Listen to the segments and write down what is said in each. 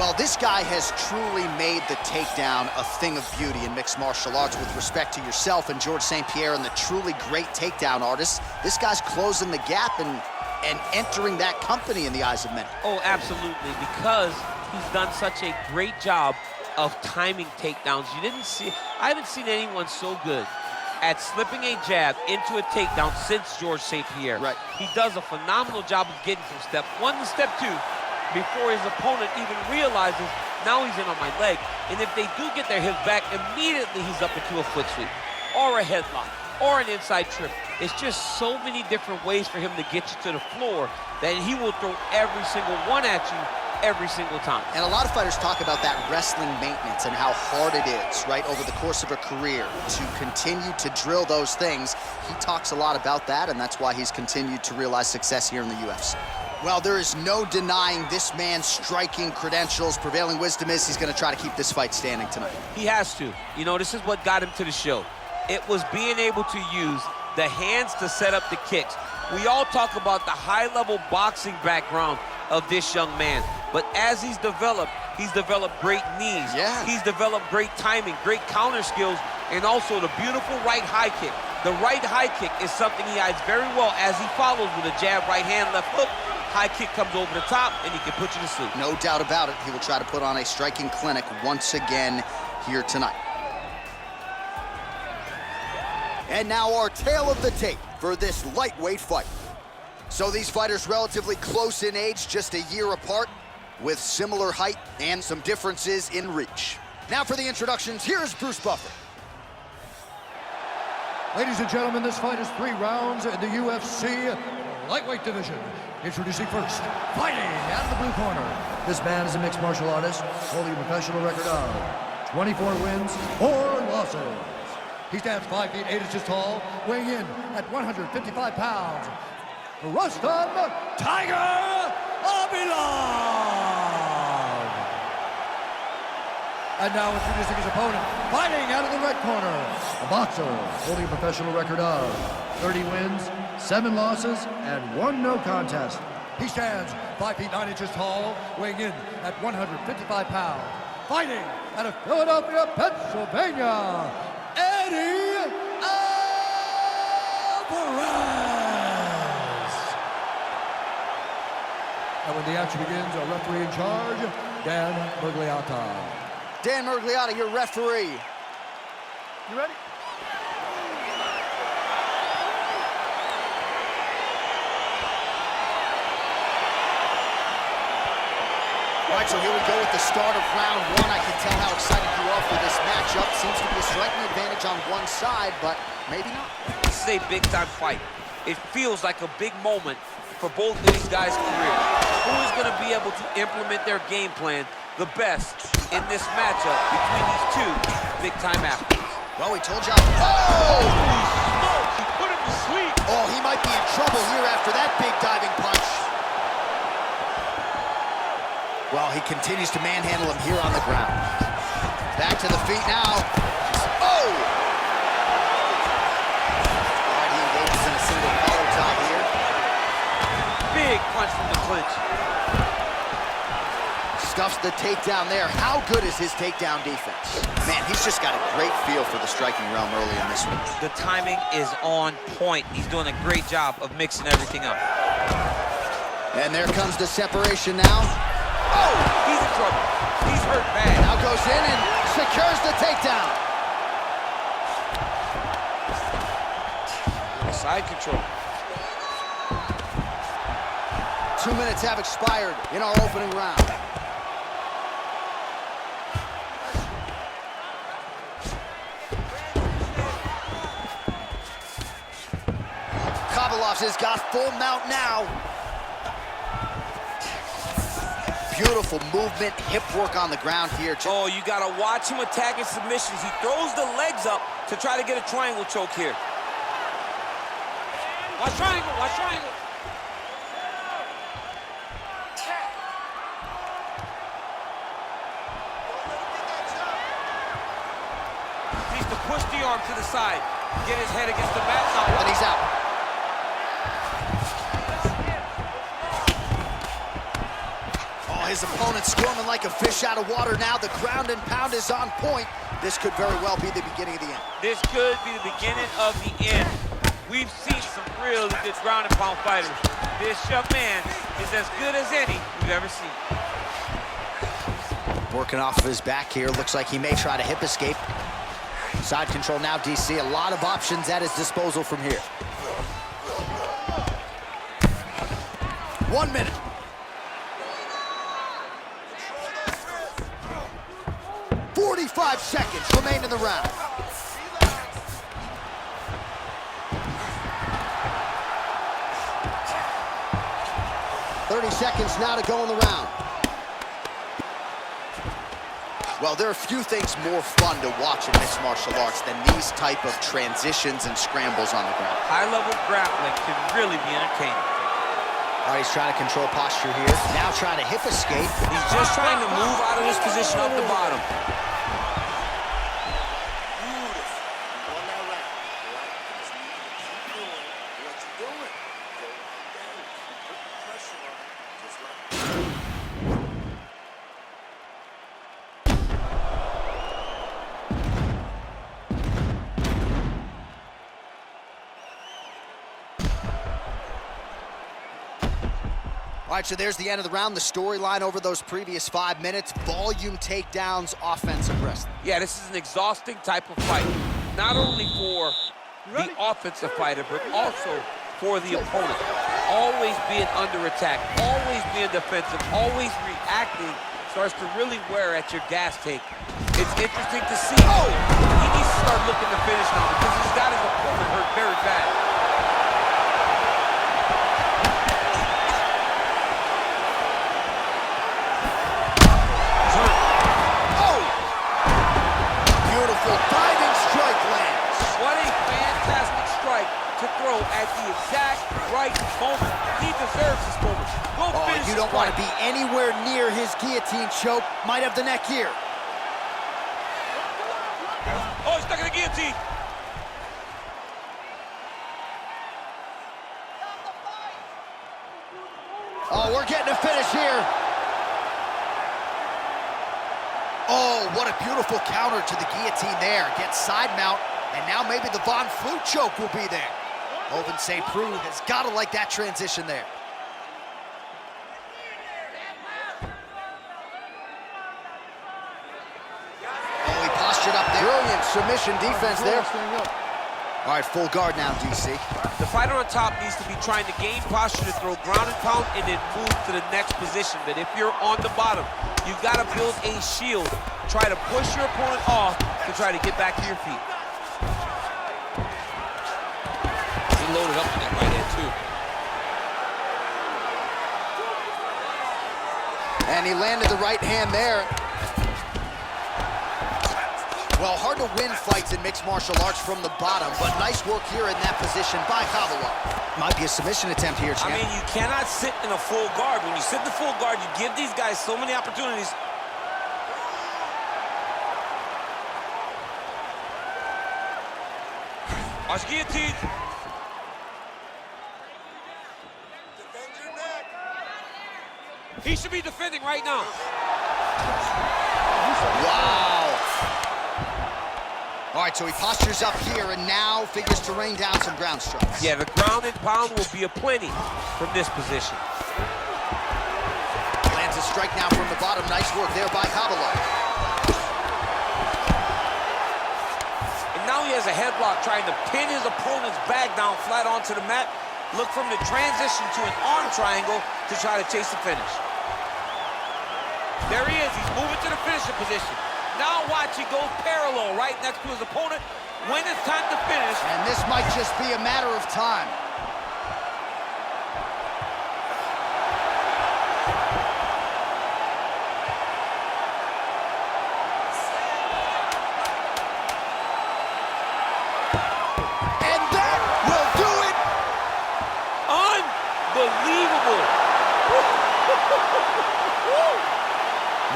Well, this guy has truly made the takedown a thing of beauty in mixed martial arts. With respect to yourself and George St. Pierre and the truly great takedown artists, this guy's closing the gap and entering that company in the eyes of many. Oh, absolutely, because he's done such a great job of timing takedowns. I haven't seen anyone so good at slipping a jab into a takedown since George St. Pierre. Right. He does a phenomenal job of getting from step 1 to step 2 before his opponent even realizes, now he's in on my leg. And if they do get their hips back, immediately he's up into a foot sweep or a headlock or an inside trip. It's just so many different ways for him to get you to the floor that he will throw every single one at you every single time. And a lot of fighters talk about that wrestling maintenance and how hard it is, right, over the course of a career to continue to drill those things. He talks a lot about that, and that's why he's continued to realize success here in the UFC. Well, there is no denying this man's striking credentials. Prevailing wisdom is he's going to try to keep this fight standing tonight. He has to. You know, this is what got him to the show. It was being able to use the hands to set up the kicks. We all talk about the high-level boxing background of this young man, but as he's developed great knees. Yeah. He's developed great timing, great counter skills, and also the beautiful right high kick. The right high kick is something he hides very well as he follows with a jab, right hand, left hook. High kick comes over the top, and he can put you to sleep. No doubt about it. He will try to put on a striking clinic once again here tonight. And now our tale of the tape for this lightweight fight. So these fighters relatively close in age, just a year apart, with similar height and some differences in reach. Now for the introductions, here's Bruce Buffer. Ladies and gentlemen, this fight is 3 rounds in the UFC lightweight division. Introducing first, fighting out of the blue corner. This man is a mixed martial artist, holding a professional record of 24 wins, 4 losses. He stands 5 feet 8 inches tall, weighing in at 155 pounds. Rustam Tiger Habiliv. And now introducing his opponent, fighting out of the red corner. A boxer holding a professional record of 30 wins, 7 losses, and 1 no contest. He stands 5 feet 9 inches tall, weighing in at 155 pounds. Fighting out of Philadelphia, Pennsylvania, Eddie Альварez. And when the action begins, our referee in charge, Dan Murgliata. Dan Murgliata, your referee. You ready? All right, so here we go with the start of round 1. I can tell how excited you are for this matchup. Seems to be a striking advantage on one side, but maybe not. This is a big-time fight. It feels like a big moment for both of these guys' careers. Who is going to be able to implement their game plan the best in this matchup between these 2 big-time athletes? Well, we told you. Holy smokes, he put him to sleep. Oh, he might be in trouble here after that big diving punch. Well, he continues to manhandle him here on the ground. Back to the feet now. Oh! All right, he engages in a single collar tie here. Big punch from the clinch. Stuffs the takedown there. How good is his takedown defense? Man, he's just got a great feel for the striking realm early in this one. The timing is on point. He's doing a great job of mixing everything up. And there comes the separation now. Oh, he's in trouble. He's hurt bad. Now goes in and secures the takedown. Side control. 2 minutes have expired in our opening round. Habiliv has got full mount now. Beautiful movement, hip work on the ground here. Oh, you gotta watch him attacking submissions. He throws the legs up to try to get a triangle choke here. Watch triangle, watch triangle. Needs to push the arm to the side, get his head against the mat. And he's out. his opponent squirming like a fish out of water now. The ground and pound is on point. This could very well be the beginning of the end. This could be the beginning of the end. We've seen some really good ground and pound fighters. This young man is as good as any we've ever seen. Working off of his back here. Looks like he may try to hip escape. Side control now, DC. A lot of options at his disposal from here. 1 minute. "45 seconds remain in the round. "30 seconds now to go in the round. Well, there are few things more fun to watch in mixed martial arts than these type of transitions and scrambles on the ground. High-level grappling can really be entertaining. All right, he's trying to control posture here. Now trying to hip escape. He's just trying to move out of this position up the bottom. All right, so there's the end of the round. The storyline over those previous 5 minutes. Volume takedowns, offensive wrestling. Yeah, this is an exhausting type of fight. Not only for the offensive fighter, but also for the opponent. Always being under attack, always being defensive, always reacting starts to really wear at your gas tank. It's interesting to see. Oh! He needs to start looking to finish now because he's got his opponent hurt very bad. Diving strike lands. What a fantastic strike to throw at the exact right moment. He deserves this moment. Go finish You don't want to be anywhere near his guillotine choke. Might have the neck here. Oh, he's stuck in the guillotine. Oh, we're getting a finish here. Oh, what a beautiful counter to the guillotine there. Gets side mount, and now maybe the Von Flue choke will be there. Oven St. Preux has got to like that transition there. Oh, he postured up there. Brilliant submission defense there. All right, full guard now, DC. The fighter on top needs to be trying to gain posture to throw ground and pound and then move to the next position. But if you're on the bottom, you've got to build a shield. Try to push your opponent off to try to get back to your feet. He loaded up on that right hand, too. And he landed the right hand there. Well, hard to win fights in mixed martial arts from the bottom, but nice work here in that position by Hабilov. Might be a submission attempt here, champ. I mean, you cannot sit in a full guard. When you sit in the full guard, you give these guys so many opportunities. Watch guillotine. He should be defending right now. Wow. All right, so he postures up here and now figures to rain down some ground strikes. Yeah, the ground and pound will be aplenty from this position. Lands a strike now from the bottom. Nice work there by Habilov. And now he has a headlock trying to pin his opponent's back down flat onto the mat. Look from the transition to an arm triangle to try to chase the finish. There he is. He's moving to the finishing position. Now watch, he goes parallel right next to his opponent when it's time to finish. And this might just be a matter of time. And that will do it. Unbelievable.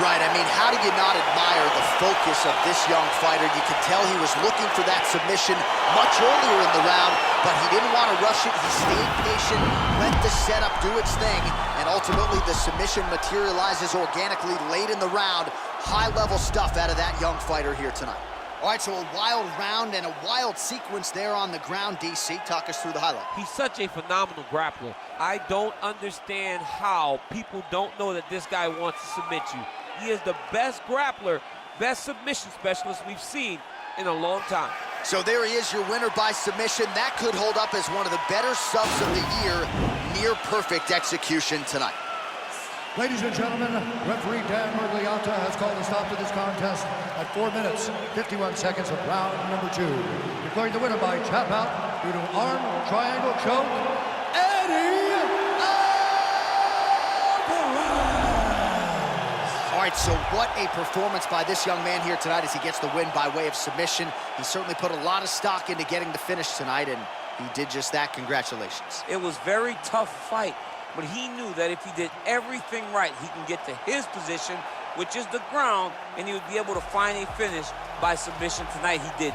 Right, I mean, how do you not admire the focus of this young fighter? You could tell he was looking for that submission much earlier in the round. but he didn't want to rush it. He stayed patient, let the setup do its thing, and ultimately the submission materializes organically late in the round. High-level stuff out of that young fighter here tonight. All right, so a wild round and a wild sequence there on the ground. DC, talk us through the highlight. He's such a phenomenal grappler. I don't understand how people don't know that this guy wants to submit you. He is the best grappler, best submission specialist we've seen in a long time. So there he is, your winner by submission. That could hold up as one of the better subs of the year. Near perfect execution tonight. Ladies and gentlemen, referee Dan Mergliata has called a stop to this contest at 4 minutes, 51 seconds of round number 2. Declaring the winner by tap out due to arm triangle choke, Eddie Альварез. All right, so what a performance by this young man here tonight as he gets the win by way of submission. He certainly put a lot of stock into getting the finish tonight, and he did just that. Congratulations. It was a very tough fight, but he knew that if he did everything right, he can get to his position, which is the ground, and he would be able to find a finish by submission tonight. He did.